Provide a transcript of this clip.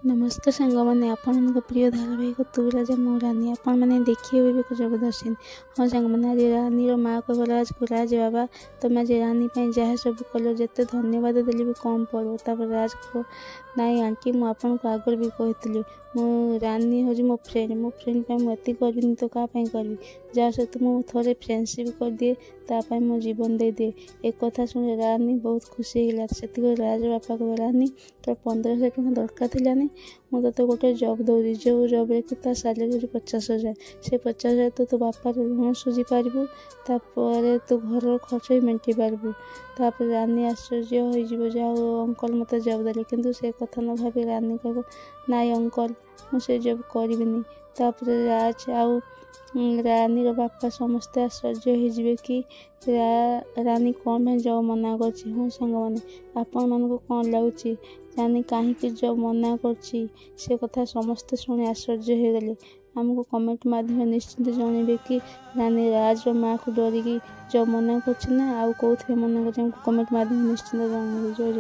नमस्कार सांग मैंने आपण प्रिय धारावाहिक तू राजा मो रानी आपण मैंने देखिए जबरदस्त हाँ सांग मैंने आज रानी माँ को राज को राज बाबा तुम आज रानी जहाँ सब कल जिते धन्यवाद देली भी कम पड़ो राज को नाई आंटी मुझे को आगर भी कही मो रानी हूँ मो फ्रेंड मुझे करनी तो क्या करी जहाँ सहित मुझे थे फ्रेंडशिप कर दिए तापाई मो जीवन दे दिए एक कथा शुणे रानी बहुत खुशी है से राज बापा को रानी तो 1500 टଙ୍କା दरकार थी मुझे गोटे जब दूरी जो जब कि सालेरी 50,000 से 50,000 तो बापा ऋण सुझी पारू तापर तू घर खर्च भी मेंटी पारू तापर रानी आश्चर्य हो जाओ अंकल मत जब देले किंतु से कथा न भाभी रानी कह नाई अंकल मुझे जब करी तापर राज आउ रानी बापा समस्ते आश्चर्य हो कि रानी कौन में जब मना कर सांग मैंने आपण मान कौन लगुच रानी कहीं जब मना कर से कथा समस्ते शुणी आश्चर्य हो गले आमको कमेंट माध्यम निश्चिंत जनइबे कि रानी राज माँ को डरिकी जब मना कर आउ कौन मना कर कमेंट माध्यम निश्चिंत जनइबे।